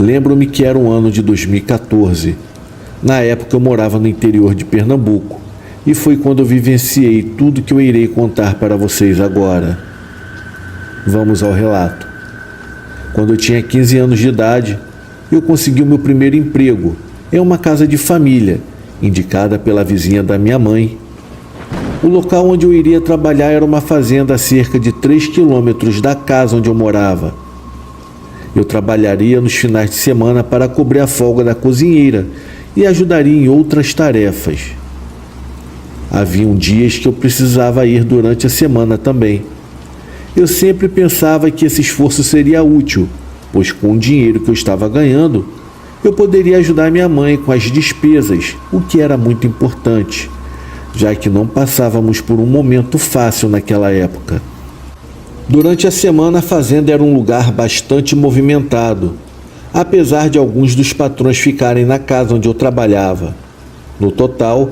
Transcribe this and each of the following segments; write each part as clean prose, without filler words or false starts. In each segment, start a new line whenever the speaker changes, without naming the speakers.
Lembro-me que era o ano de 2014. Na época eu morava no interior de Pernambuco e foi quando eu vivenciei tudo que eu irei contar para vocês agora. Vamos ao relato. Quando eu tinha 15 anos de idade, eu consegui o meu primeiro emprego em uma casa de família, indicada pela vizinha da minha mãe. O local onde eu iria trabalhar era uma fazenda a cerca de 3 quilômetros da casa onde eu morava. Eu trabalharia nos finais de semana para cobrir a folga da cozinheira e ajudaria em outras tarefas. Haviam dias que eu precisava ir durante a semana também. Eu sempre pensava que esse esforço seria útil, pois com o dinheiro que eu estava ganhando, eu poderia ajudar minha mãe com as despesas, o que era muito importante, já que não passávamos por um momento fácil naquela época. Durante a semana, a fazenda era um lugar bastante movimentado, apesar de alguns dos patrões ficarem na casa onde eu trabalhava. No total,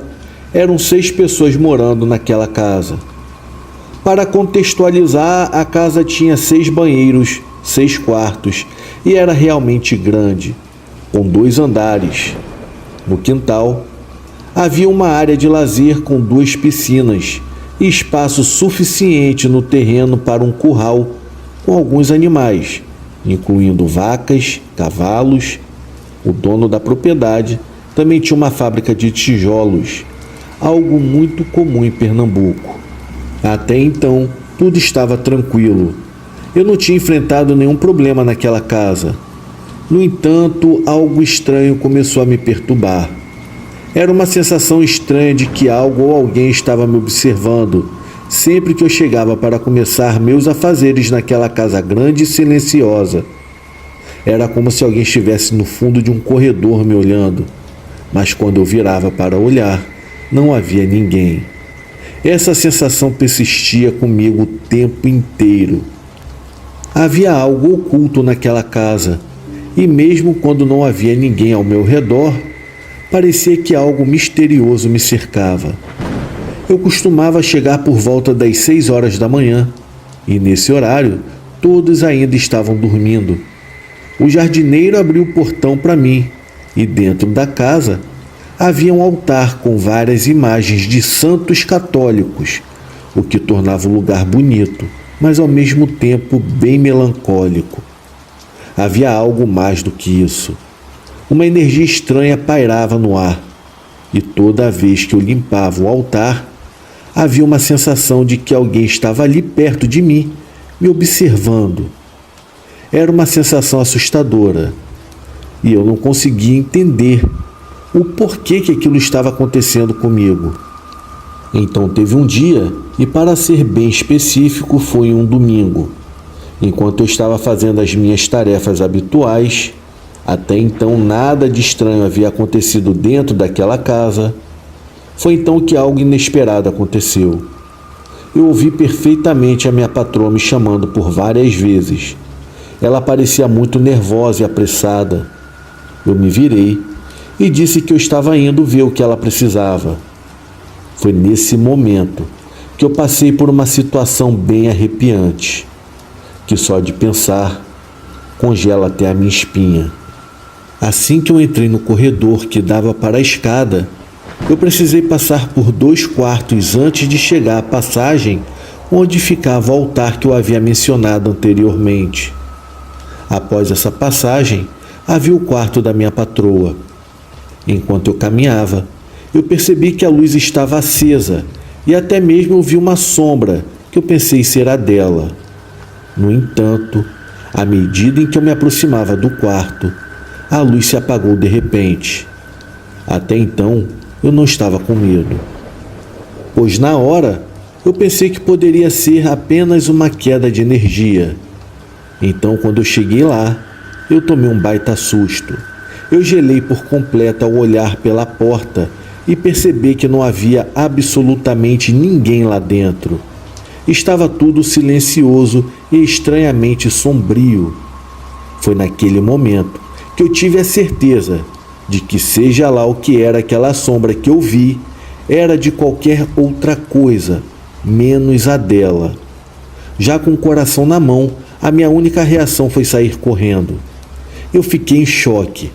eram 6 pessoas morando naquela casa. Para contextualizar, a casa tinha 6 banheiros, 6 quartos e era realmente grande, com 2 andares. No quintal, havia uma área de lazer com 2 piscinas e espaço suficiente no terreno para um curral com alguns animais, incluindo vacas, cavalos. O dono da propriedade também tinha uma fábrica de tijolos, algo muito comum em Pernambuco. Até então, tudo estava tranquilo. Eu não tinha enfrentado nenhum problema naquela casa. No entanto, algo estranho começou a me perturbar. Era uma sensação estranha de que algo ou alguém estava me observando sempre que eu chegava para começar meus afazeres naquela casa grande e silenciosa. Era como se alguém estivesse no fundo de um corredor me olhando, mas quando eu virava para olhar, não havia ninguém. Essa sensação persistia comigo o tempo inteiro. Havia algo oculto naquela casa, e mesmo quando não havia ninguém ao meu redor, parecia que algo misterioso me cercava. Eu costumava chegar por volta das 6 horas da manhã, e nesse horário todos ainda estavam dormindo. O jardineiro abriu o portão para mim, e dentro da casa havia um altar com várias imagens de santos católicos, o que tornava o lugar bonito, mas ao mesmo tempo bem melancólico. Havia algo mais do que isso. Uma energia estranha pairava no ar, e toda vez que eu limpava o altar, havia uma sensação de que alguém estava ali perto de mim, me observando. Era uma sensação assustadora, e eu não conseguia entender o porquê que aquilo estava acontecendo comigo. Então teve um dia, e para ser bem específico, foi um domingo. Enquanto eu estava fazendo as minhas tarefas habituais, até então nada de estranho havia acontecido dentro daquela casa. Foi então que algo inesperado aconteceu. Eu ouvi perfeitamente a minha patroa me chamando por várias vezes. Ela parecia muito nervosa e apressada. Eu me virei e disse que eu estava indo ver o que ela precisava. Foi nesse momento que eu passei por uma situação bem arrepiante, que só de pensar congela até a minha espinha. Assim que eu entrei no corredor que dava para a escada, eu precisei passar por 2 quartos antes de chegar à passagem onde ficava o altar que eu havia mencionado anteriormente. Após essa passagem, havia o quarto da minha patroa. Enquanto eu caminhava, eu percebi que a luz estava acesa e até mesmo eu vi uma sombra que eu pensei ser a dela. No entanto, à medida em que eu me aproximava do quarto, a luz se apagou de repente. Até então, eu não estava com medo, pois na hora eu pensei que poderia ser apenas uma queda de energia. Então, quando eu cheguei lá, eu tomei um baita susto. Eu gelei por completo ao olhar pela porta e perceber que não havia absolutamente ninguém lá dentro. Estava tudo silencioso e estranhamente sombrio. Foi naquele momento que eu tive a certeza de que, seja lá o que era aquela sombra que eu vi, era de qualquer outra coisa, menos a dela. Já com o coração na mão, a minha única reação foi sair correndo. Eu fiquei em choque.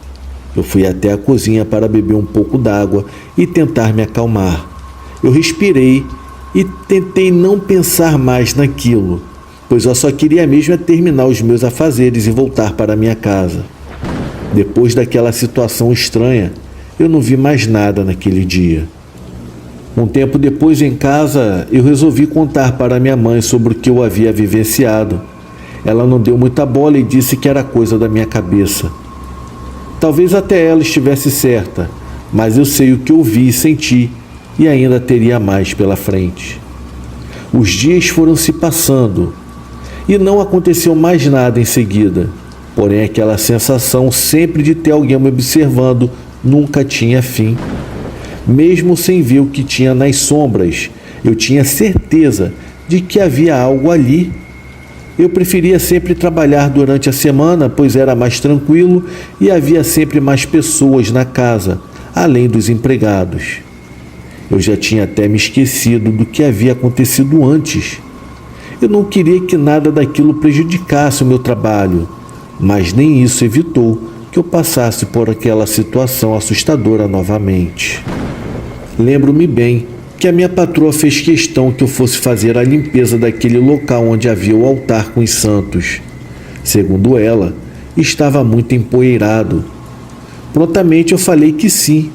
Eu fui até a cozinha para beber um pouco d'água e tentar me acalmar. Eu respirei e tentei não pensar mais naquilo, pois eu só queria mesmo terminar os meus afazeres e voltar para minha casa. Depois daquela situação estranha, eu não vi mais nada naquele dia. Um tempo depois, em casa, eu resolvi contar para minha mãe sobre o que eu havia vivenciado. Ela não deu muita bola e disse que era coisa da minha cabeça. Talvez até ela estivesse certa, mas eu sei o que eu vi e senti, e ainda teria mais pela frente. Os dias foram se passando, e não aconteceu mais nada em seguida. Porém, aquela sensação sempre de ter alguém me observando nunca tinha fim. Mesmo sem ver o que tinha nas sombras, eu tinha certeza de que havia algo ali. Eu preferia sempre trabalhar durante a semana, pois era mais tranquilo e havia sempre mais pessoas na casa, além dos empregados. Eu já tinha até me esquecido do que havia acontecido antes. Eu não queria que nada daquilo prejudicasse o meu trabalho, mas nem isso evitou que eu passasse por aquela situação assustadora novamente. Lembro-me bem que a minha patroa fez questão que eu fosse fazer a limpeza daquele local onde havia o altar com os santos. Segundo ela, estava muito empoeirado. Prontamente eu falei que sim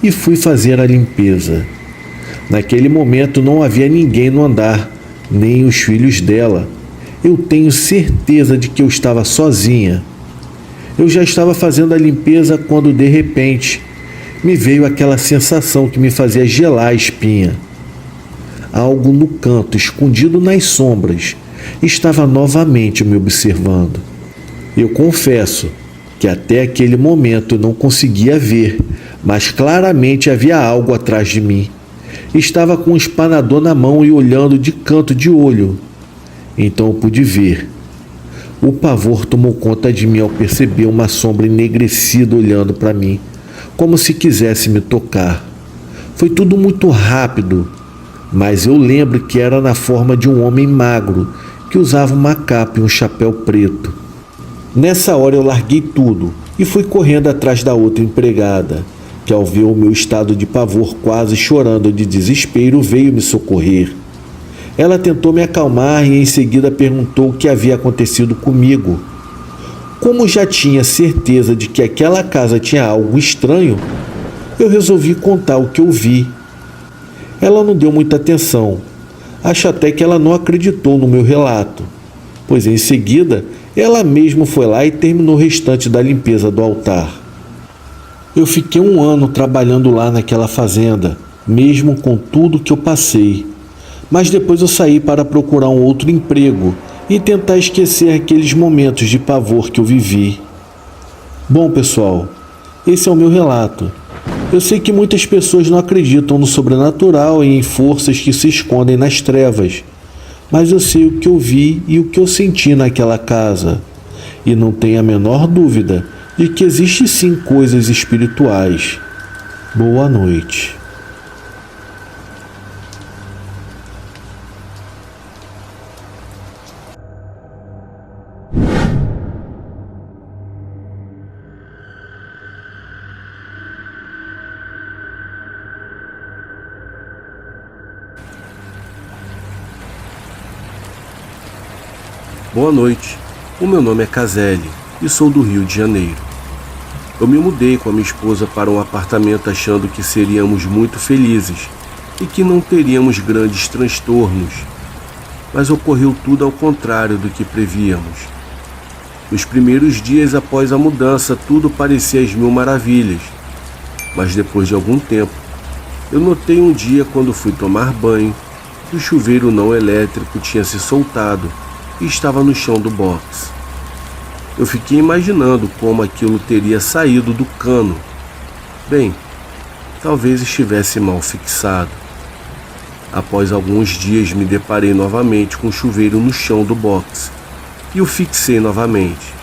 e fui fazer a limpeza. Naquele momento não havia ninguém no andar, nem os filhos dela. Eu tenho certeza de que eu estava sozinha. Eu já estava fazendo a limpeza quando de repente me veio aquela sensação que me fazia gelar a espinha. Algo no canto, escondido nas sombras, estava novamente me observando. Eu confesso que até aquele momento eu não conseguia ver, mas claramente havia algo atrás de mim. Estava com um espanador na mão e olhando de canto de olho. Então eu pude ver. O pavor tomou conta de mim ao perceber uma sombra enegrecida olhando para mim, como se quisesse me tocar. Foi tudo muito rápido, mas eu lembro que era na forma de um homem magro, que usava uma capa e um chapéu preto. Nessa hora eu larguei tudo e fui correndo atrás da outra empregada, que ao ver o meu estado de pavor, quase chorando de desespero, veio me socorrer. Ela tentou me acalmar e em seguida perguntou o que havia acontecido comigo. Como já tinha certeza de que aquela casa tinha algo estranho, eu resolvi contar o que eu vi. Ela não deu muita atenção. Acho até que ela não acreditou no meu relato, pois em seguida ela mesma foi lá e terminou o restante da limpeza do altar. Eu fiquei 1 ano trabalhando lá naquela fazenda, mesmo com tudo que eu passei. Mas depois eu saí para procurar um outro emprego e tentar esquecer aqueles momentos de pavor que eu vivi. Bom, pessoal, esse é o meu relato. Eu sei que muitas pessoas não acreditam no sobrenatural e em forças que se escondem nas trevas, mas eu sei o que eu vi e o que eu senti naquela casa, e não tenho a menor dúvida de que existem sim coisas espirituais. Boa noite.
Boa noite, o meu nome é Caselli e sou do Rio de Janeiro. Eu me mudei com a minha esposa para um apartamento achando que seríamos muito felizes e que não teríamos grandes transtornos, mas ocorreu tudo ao contrário do que prevíamos. Nos primeiros dias após a mudança tudo parecia às mil maravilhas, mas depois de algum tempo, eu notei um dia quando fui tomar banho que o chuveiro não elétrico tinha se soltado e estava no chão do box. Eu fiquei imaginando como aquilo teria saído do cano. Bem, talvez estivesse mal fixado. Após alguns dias me deparei novamente com o chuveiro no chão do box e o fixei novamente.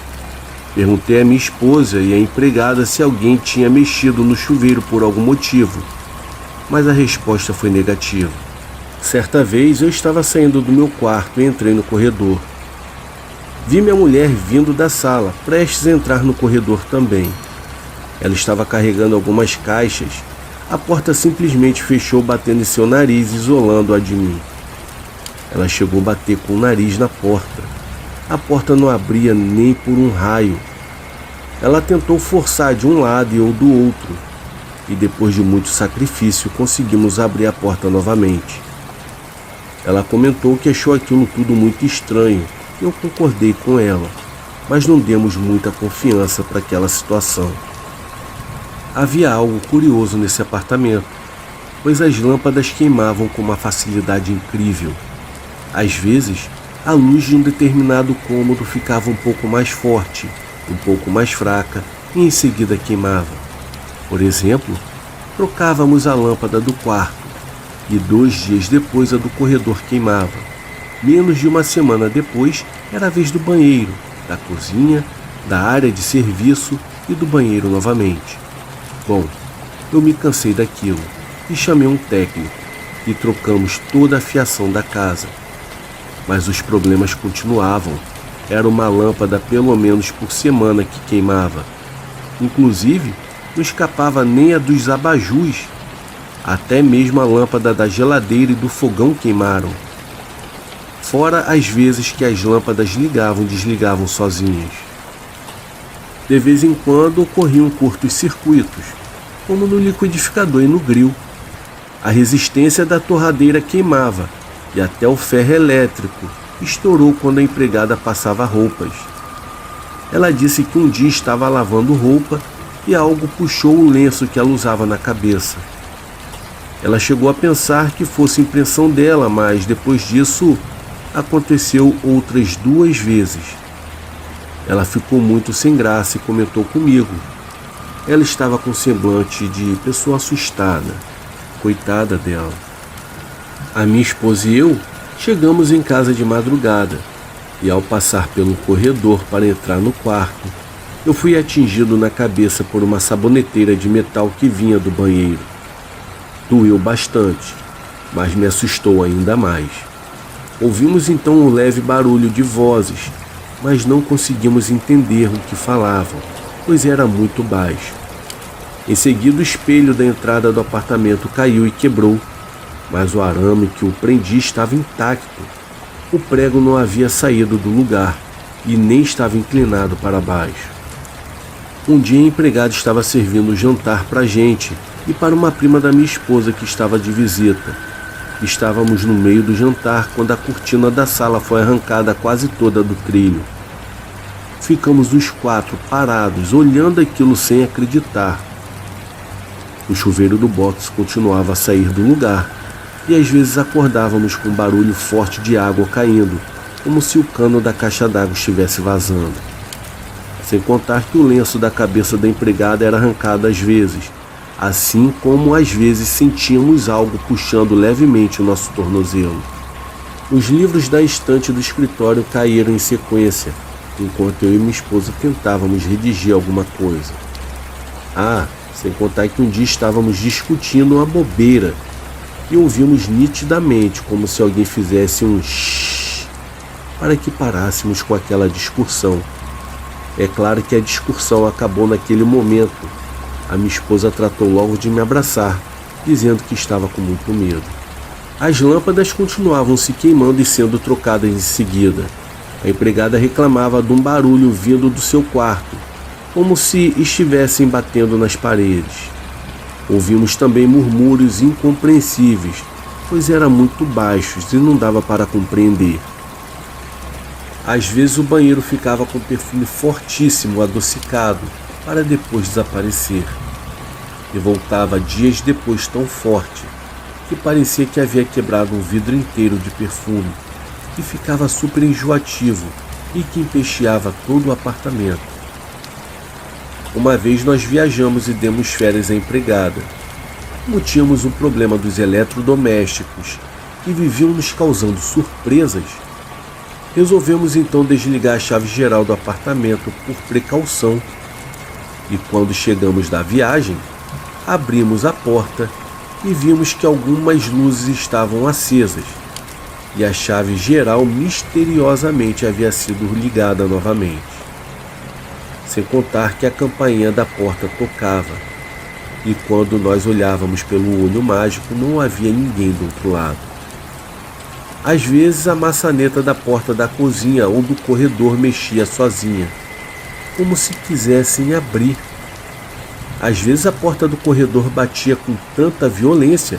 Perguntei à minha esposa e à empregada se alguém tinha mexido no chuveiro por algum motivo, mas a resposta foi negativa. Certa vez eu estava saindo do meu quarto e entrei no corredor. Vi minha mulher vindo da sala, prestes a entrar no corredor também. Ela estava carregando algumas caixas. A porta simplesmente fechou, batendo em seu nariz, isolando-a de mim. Ela chegou a bater com o nariz na porta. A porta não abria nem por um raio. Ela tentou forçar de um lado e ou do outro, e depois de muito sacrifício conseguimos abrir a porta novamente. Ela comentou que achou aquilo tudo muito estranho. Eu concordei com ela, mas não demos muita confiança para aquela situação. Havia algo curioso nesse apartamento, pois as lâmpadas queimavam com uma facilidade incrível. Às vezes, a luz de um determinado cômodo ficava um pouco mais forte, um pouco mais fraca e em seguida queimava. Por exemplo, trocávamos a lâmpada do quarto e 2 dias depois a do corredor queimava. Menos de uma semana depois, era a vez do banheiro, da cozinha, da área de serviço e do banheiro novamente. Bom, eu me cansei daquilo e chamei um técnico e trocamos toda a fiação da casa. Mas os problemas continuavam. Era uma lâmpada pelo menos por semana que queimava. Inclusive, não escapava nem a dos abajus. Até mesmo a lâmpada da geladeira e do fogão queimaram. Fora as vezes que as lâmpadas ligavam e desligavam sozinhas. De vez em quando ocorriam curtos-circuitos, como no liquidificador e no grill. A resistência da torradeira queimava e até o ferro elétrico estourou quando a empregada passava roupas. Ela disse que um dia estava lavando roupa e algo puxou o lenço que ela usava na cabeça. Ela chegou a pensar que fosse impressão dela, mas depois disso aconteceu outras 2 vezes. Ela ficou muito sem graça e comentou comigo. Ela estava com semblante de pessoa assustada. Coitada dela. A minha esposa e eu chegamos em casa de madrugada e ao passar pelo corredor para entrar no quarto, eu fui atingido na cabeça por uma saboneteira de metal que vinha do banheiro. Doeu bastante, mas me assustou ainda mais. Ouvimos então um leve barulho de vozes, mas não conseguimos entender o que falavam, pois era muito baixo. Em seguida, o espelho da entrada do apartamento caiu e quebrou, mas o arame que o prendia estava intacto. O prego não havia saído do lugar e nem estava inclinado para baixo. Um dia a empregada estava servindo o jantar para a gente e para uma prima da minha esposa que estava de visita. Estávamos no meio do jantar quando a cortina da sala foi arrancada quase toda do trilho. Ficamos os 4 parados, olhando aquilo sem acreditar. O chuveiro do box continuava a sair do lugar e às vezes acordávamos com um barulho forte de água caindo, como se o cano da caixa d'água estivesse vazando. Sem contar que o lenço da cabeça da empregada era arrancado às vezes, assim como às vezes sentíamos algo puxando levemente o nosso tornozelo. Os livros da estante do escritório caíram em sequência, enquanto eu e minha esposa tentávamos redigir alguma coisa. Sem contar que um dia estávamos discutindo uma bobeira e ouvimos nitidamente como se alguém fizesse um shhh para que parássemos com aquela discussão. É claro que a discussão acabou naquele momento. A minha esposa tratou logo de me abraçar, dizendo que estava com muito medo. As lâmpadas continuavam se queimando e sendo trocadas em seguida. A empregada reclamava de um barulho vindo do seu quarto, como se estivessem batendo nas paredes. Ouvimos também murmúrios incompreensíveis, pois eram muito baixos e não dava para compreender. Às vezes o banheiro ficava com perfume fortíssimo, adocicado, para depois desaparecer. E voltava dias depois tão forte, que parecia que havia quebrado um vidro inteiro de perfume, que ficava super enjoativo e que empesteava todo o apartamento. Uma vez nós viajamos e demos férias à empregada. Como tínhamos um problema dos eletrodomésticos que viviam nos causando surpresas, resolvemos então desligar a chave geral do apartamento por precaução. E quando chegamos da viagem, abrimos a porta e vimos que algumas luzes estavam acesas. e a chave geral misteriosamente havia sido ligada novamente. Sem contar que a campainha da porta tocava, e quando nós olhávamos pelo olho mágico não havia ninguém do outro lado. Às vezes a maçaneta da porta da cozinha ou do corredor mexia sozinha, como se quisessem abrir. Às vezes a porta do corredor batia com tanta violência,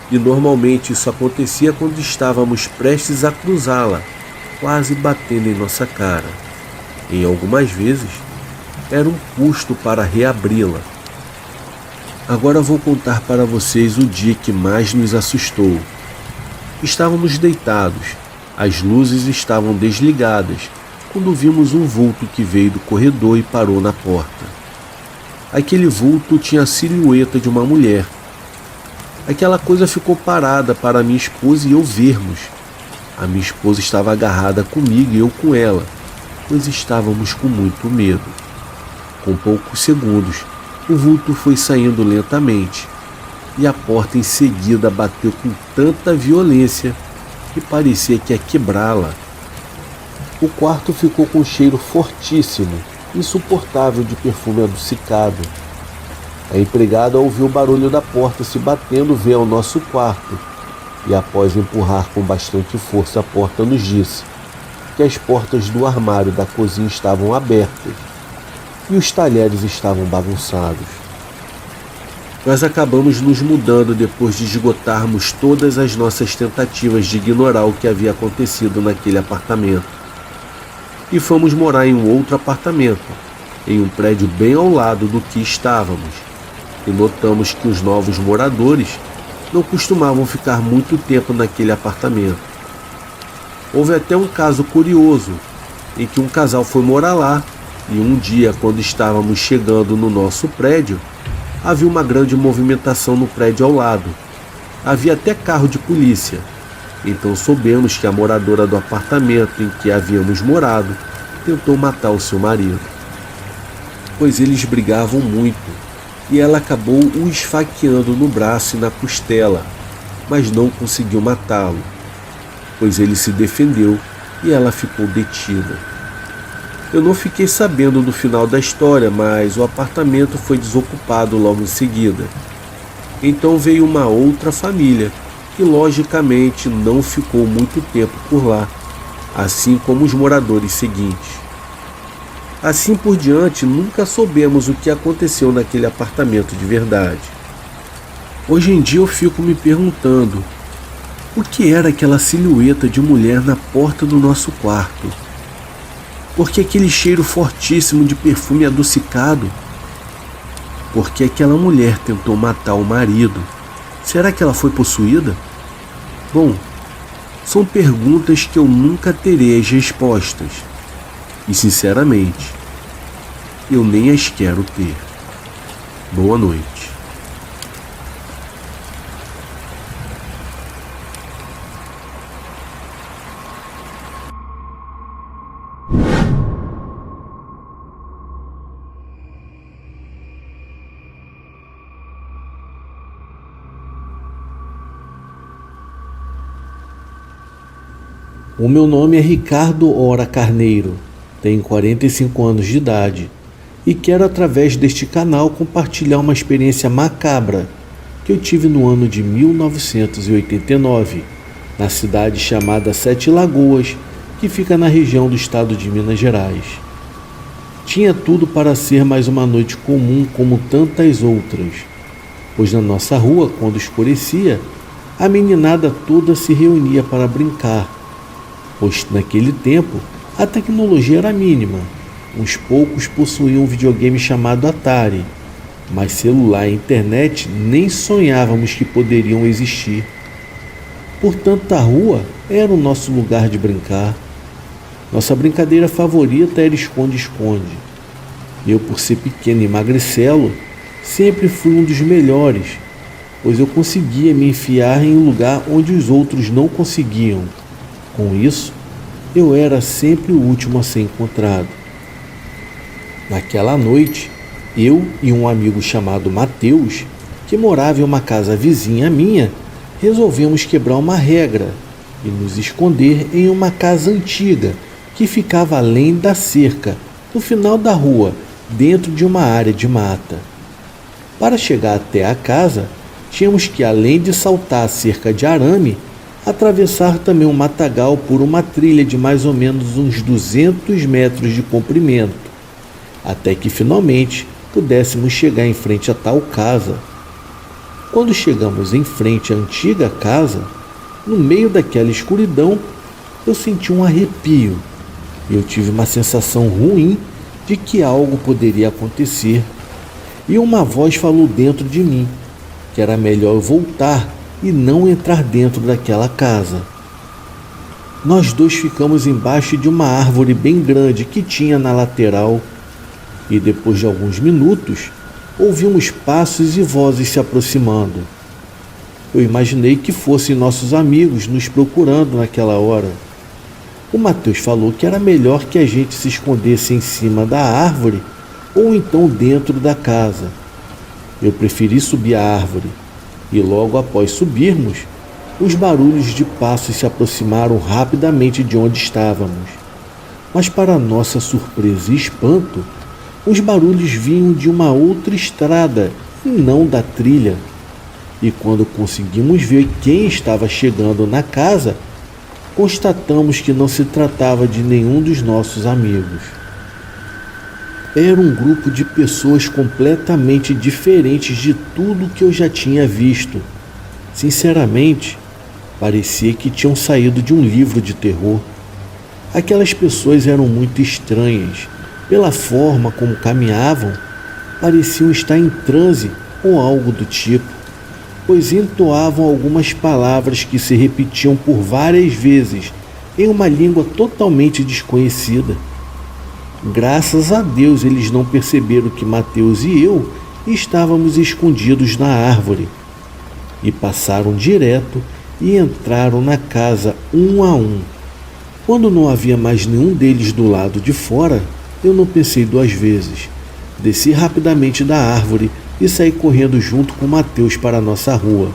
e normalmente isso acontecia quando estávamos prestes a cruzá-la, quase batendo em nossa cara. Em algumas vezes, era um custo para reabri-la. Agora vou contar para vocês o dia que mais nos assustou. Estávamos deitados, as luzes estavam desligadas, quando vimos um vulto que veio do corredor e parou na porta. Aquele vulto tinha a silhueta de uma mulher. Aquela coisa ficou parada para minha esposa e eu vermos. A minha esposa estava agarrada comigo e eu com ela, pois estávamos com muito medo. Com poucos segundos, o vulto foi saindo lentamente e a porta em seguida bateu com tanta violência que parecia que ia quebrá-la. O quarto ficou com um cheiro fortíssimo, insuportável de perfume adocicado. A empregada ouviu o barulho da porta se batendo veio ao nosso quarto e, após empurrar com bastante força a porta, nos disse que as portas do armário da cozinha estavam abertas e os talheres estavam bagunçados. Nós acabamos nos mudando depois de esgotarmos todas as nossas tentativas de ignorar o que havia acontecido naquele apartamento. E fomos morar em um outro apartamento, em um prédio bem ao lado do que estávamos. E notamos que os novos moradores não costumavam ficar muito tempo naquele apartamento. Houve até um caso curioso, em que um casal foi morar lá, e um dia, quando estávamos chegando no nosso prédio, havia uma grande movimentação no prédio ao lado. Havia até carro de polícia. Então soubemos que a moradora do apartamento em que havíamos morado tentou matar o seu marido, pois eles brigavam muito, e ela acabou o esfaqueando no braço e na costela, mas não conseguiu matá-lo, pois ele se defendeu e ela ficou detida. Eu não fiquei sabendo do final da história, mas o apartamento foi desocupado logo em seguida. Então veio uma outra família, que logicamente não ficou muito tempo por lá, assim como os moradores seguintes. Assim por diante, nunca soubemos o que aconteceu naquele apartamento de verdade. Hoje em dia eu fico me perguntando, o que era aquela silhueta de mulher na porta do nosso quarto? Por que aquele cheiro fortíssimo de perfume adocicado? Por que aquela mulher tentou matar o marido? Será que ela foi possuída? Bom, são perguntas que eu nunca terei as respostas. E sinceramente, eu nem as quero ter. Boa noite.
O meu nome é Ricardo Ora Carneiro, tenho 45 anos de idade e quero, através deste canal, compartilhar uma experiência macabra que eu tive no ano de 1989, na cidade chamada Sete Lagoas, que fica na região do estado de Minas Gerais. Tinha tudo para ser mais uma noite comum como tantas outras, pois na nossa rua, quando escurecia, a meninada toda se reunia para brincar, pois naquele tempo a tecnologia era mínima. Uns poucos possuíam um videogame chamado Atari, mas celular e internet nem sonhávamos que poderiam existir. Portanto, a rua era o nosso lugar de brincar. Nossa brincadeira favorita era esconde-esconde. Eu, por ser pequeno e magricelo, sempre fui um dos melhores, pois eu conseguia me enfiar em um lugar onde os outros não conseguiam. Com isso, eu era sempre o último a ser encontrado. Naquela noite, eu e um amigo chamado Mateus, que morava em uma casa vizinha minha, resolvemos quebrar uma regra e nos esconder em uma casa antiga que ficava além da cerca, no final da rua, dentro de uma área de mata. Para chegar até a casa, tínhamos que, além de saltar a cerca de arame, atravessar também um matagal por uma trilha de mais ou menos uns 200 metros de comprimento, até que finalmente pudéssemos chegar em frente a tal casa. Quando chegamos em frente à antiga casa, no meio daquela escuridão, eu senti um arrepio. Eu tive uma sensação ruim de que algo poderia acontecer. E uma voz falou dentro de mim que era melhor eu voltar e não entrar dentro daquela casa. Nós dois ficamos embaixo de uma árvore bem grande que tinha na lateral e depois de alguns minutos ouvimos passos e vozes se aproximando. Eu imaginei que fossem nossos amigos nos procurando naquela hora. O Mateus falou que era melhor que a gente se escondesse em cima da árvore ou então dentro da casa. Eu preferi subir a árvore e logo após subirmos, os barulhos de passos se aproximaram rapidamente de onde estávamos. Mas para nossa surpresa e espanto, os barulhos vinham de uma outra estrada e não da trilha. E quando conseguimos ver quem estava chegando na casa, constatamos que não se tratava de nenhum dos nossos amigos. Era um grupo de pessoas completamente diferentes de tudo que eu já tinha visto. Sinceramente, parecia que tinham saído de um livro de terror. Aquelas pessoas eram muito estranhas. Pela forma como caminhavam, pareciam estar em transe ou algo do tipo, pois entoavam algumas palavras que se repetiam por várias vezes em uma língua totalmente desconhecida. Graças a Deus eles não perceberam que Mateus e eu estávamos escondidos na árvore e passaram direto e entraram na casa um a um. Quando não havia mais nenhum deles do lado de fora, eu não pensei duas vezes. Desci rapidamente da árvore e saí correndo junto com Mateus para a nossa rua.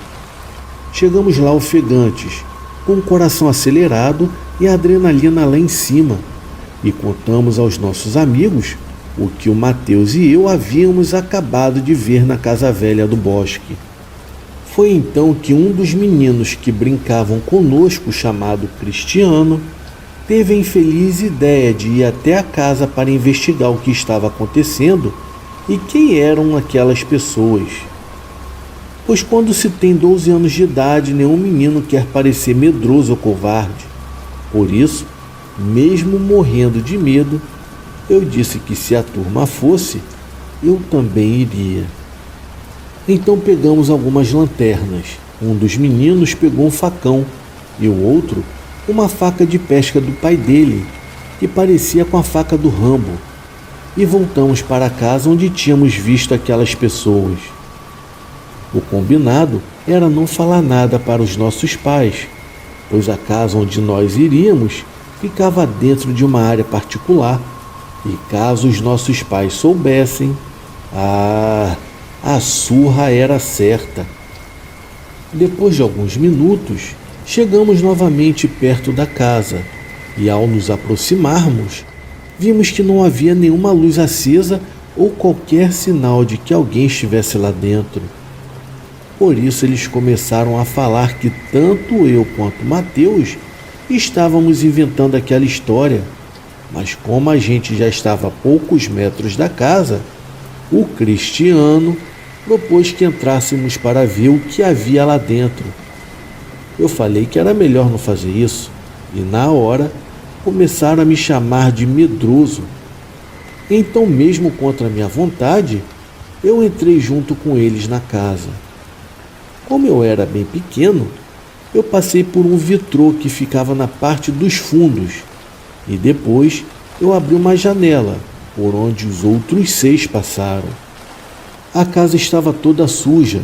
Chegamos lá ofegantes, com o coração acelerado e a adrenalina lá em cima, e contamos aos nossos amigos o que o Mateus e eu havíamos acabado de ver na casa velha do bosque. Foi então que um dos meninos que brincavam conosco, chamado Cristiano, teve a infeliz ideia de ir até a casa para investigar o que estava acontecendo e quem eram aquelas pessoas. Pois quando se tem 12 anos de idade, nenhum menino quer parecer medroso ou covarde. Por isso, mesmo morrendo de medo, eu disse que se a turma fosse, eu também iria. Então pegamos algumas lanternas. Um dos meninos pegou um facão e o outro uma faca de pesca do pai dele, que parecia com a faca do Rambo, e voltamos para a casa onde tínhamos visto aquelas pessoas. O combinado era não falar nada para os nossos pais, pois a casa onde nós iríamos ficava dentro de uma área particular, e caso os nossos pais soubessem, a surra era certa. Depois de alguns minutos, chegamos novamente perto da casa e, ao nos aproximarmos, vimos que não havia nenhuma luz acesa ou qualquer sinal de que alguém estivesse lá dentro. Por isso eles começaram a falar que tanto eu quanto Mateus estávamos inventando aquela história, mas como a gente já estava a poucos metros da casa, o Cristiano propôs que entrássemos para ver o que havia lá dentro. Eu falei que era melhor não fazer isso, e na hora começaram a me chamar de medroso. Então, mesmo contra a minha vontade, eu entrei junto com eles na casa. Como eu era bem pequeno, eu passei por um vitrô que ficava na parte dos fundos, e depois eu abri uma janela, por onde os outros 6 passaram. A casa estava toda suja,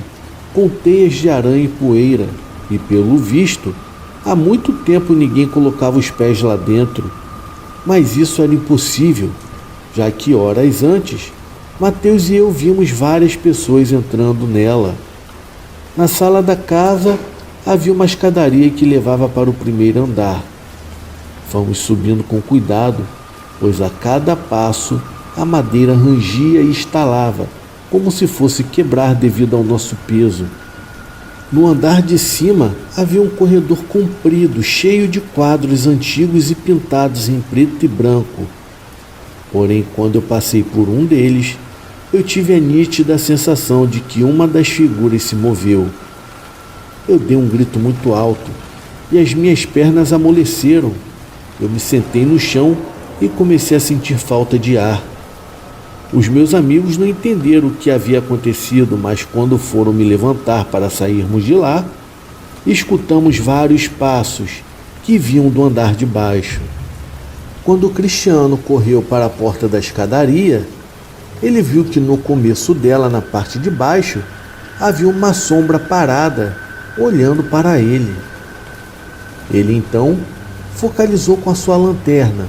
com teias de aranha e poeira, e pelo visto, há muito tempo ninguém colocava os pés lá dentro. Mas isso era impossível, já que horas antes, Mateus e eu vimos várias pessoas entrando nela. Na sala da casa, havia uma escadaria que levava para o primeiro andar. Fomos subindo com cuidado, pois a cada passo a madeira rangia e estalava, como se fosse quebrar devido ao nosso peso. No andar de cima havia um corredor comprido, cheio de quadros antigos e pintados em preto e branco. Porém, quando eu passei por um deles, eu tive a nítida sensação de que uma das figuras se moveu. Eu dei um grito muito alto e as minhas pernas amoleceram. Eu me sentei no chão e comecei a sentir falta de ar. Os meus amigos não entenderam o que havia acontecido, mas quando foram me levantar para sairmos de lá, escutamos vários passos que vinham do andar de baixo. Quando o Cristiano correu para a porta da escadaria, ele viu que no começo dela, na parte de baixo, havia uma sombra parada, olhando para ele. Ele então focalizou com a sua lanterna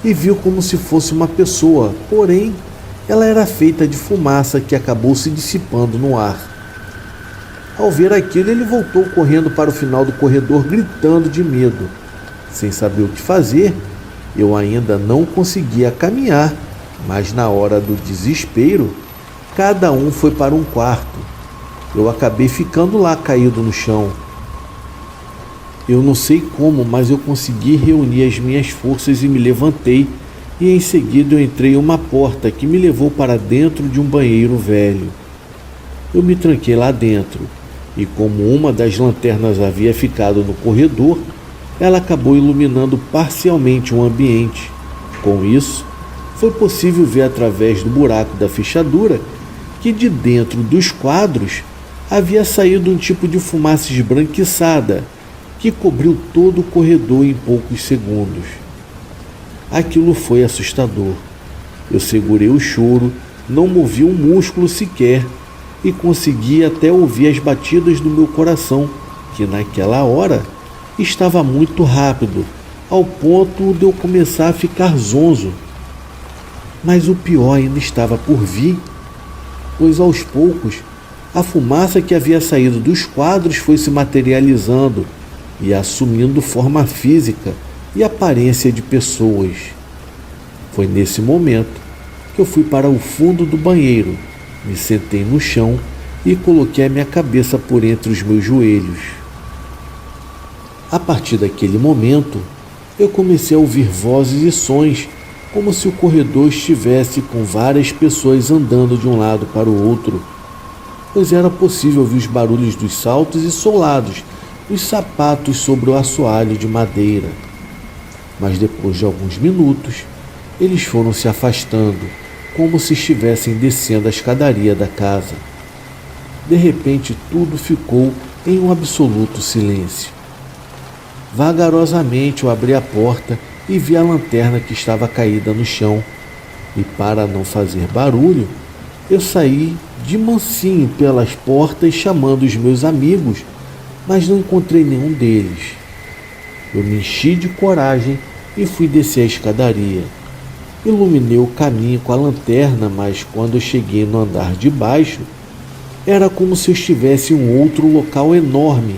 e viu como se fosse uma pessoa, porém ela era feita de fumaça que acabou se dissipando no ar. Ao ver aquilo, ele voltou correndo para o final do corredor, gritando de medo. Sem saber o que fazer, eu ainda não conseguia caminhar, mas na hora do desespero, cada um foi para um quarto. Eu acabei ficando lá caído no chão. Eu não sei como, mas eu consegui reunir as minhas forças e me levantei, e em seguida eu entrei em uma porta que me levou para dentro de um banheiro velho. Eu me tranquei lá dentro, e como uma das lanternas havia ficado no corredor, ela acabou iluminando parcialmente o ambiente. Com isso, foi possível ver através do buraco da fechadura que de dentro dos quadros havia saído um tipo de fumaça esbranquiçada que cobriu todo o corredor em poucos segundos. Aquilo foi assustador. Eu segurei o choro, não movi um músculo sequer e consegui até ouvir as batidas do meu coração, que naquela hora estava muito rápido, ao ponto de eu começar a ficar zonzo. Mas o pior ainda estava por vir, pois aos poucos a fumaça que havia saído dos quadros foi se materializando e assumindo forma física e aparência de pessoas. Foi nesse momento que eu fui para o fundo do banheiro, me sentei no chão e coloquei a minha cabeça por entre os meus joelhos. A partir daquele momento, eu comecei a ouvir vozes e sons, como se o corredor estivesse com várias pessoas andando de um lado para o outro, pois era possível ouvir os barulhos dos saltos e solados dos sapatos sobre o assoalho de madeira. Mas depois de alguns minutos, eles foram se afastando, como se estivessem descendo a escadaria da casa. De repente, tudo ficou em um absoluto silêncio. Vagarosamente eu abri a porta e vi a lanterna que estava caída no chão, e para não fazer barulho, eu saí de mansinho pelas portas chamando os meus amigos, mas não encontrei nenhum deles. Eu me enchi de coragem e fui descer a escadaria. Iluminei o caminho com a lanterna, mas quando eu cheguei no andar de baixo, era como se eu estivesse em um outro local enorme,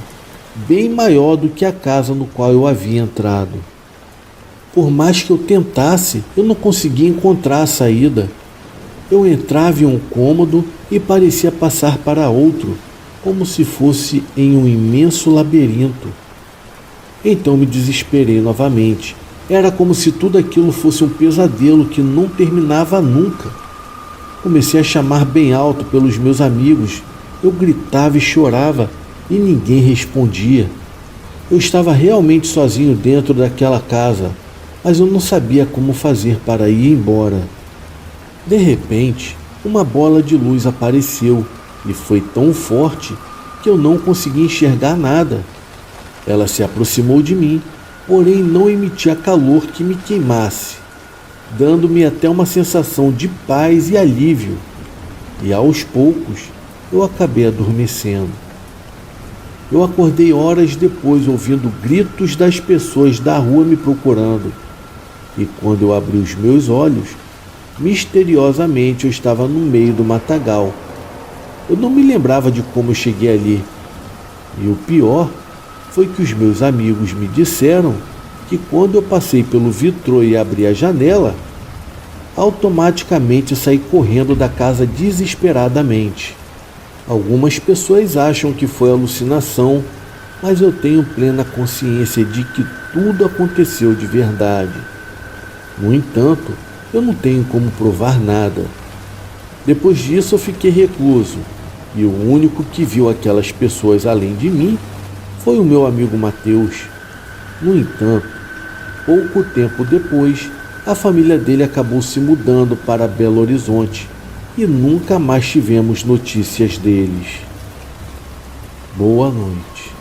bem maior do que a casa no qual eu havia entrado. Por mais que eu tentasse, eu não conseguia encontrar a saída. Eu entrava em um cômodo e parecia passar para outro, como se fosse em um imenso labirinto. Então me desesperei novamente. Era como se tudo aquilo fosse um pesadelo que não terminava nunca. Comecei a chamar bem alto pelos meus amigos. Eu gritava e chorava e ninguém respondia. Eu estava realmente sozinho dentro daquela casa, mas eu não sabia como fazer para ir embora. De repente, uma bola de luz apareceu e foi tão forte que eu não consegui enxergar nada. Ela se aproximou de mim, porém não emitia calor que me queimasse, dando-me até uma sensação de paz e alívio. E aos poucos eu acabei adormecendo. Eu acordei horas depois ouvindo gritos das pessoas da rua me procurando. E quando eu abri os meus olhos, misteriosamente eu estava no meio do matagal. Eu não me lembrava de como eu cheguei ali. E o pior foi que os meus amigos me disseram que quando eu passei pelo vitrô e abri a janela, automaticamente saí correndo da casa desesperadamente. Algumas pessoas acham que foi alucinação, mas eu tenho plena consciência de que tudo aconteceu de verdade. No entanto, eu não tenho como provar nada. Depois disso eu fiquei recluso, e o único que viu aquelas pessoas além de mim foi o meu amigo Mateus. No entanto, pouco tempo depois, a família dele acabou se mudando para Belo Horizonte e nunca mais tivemos notícias deles. Boa noite.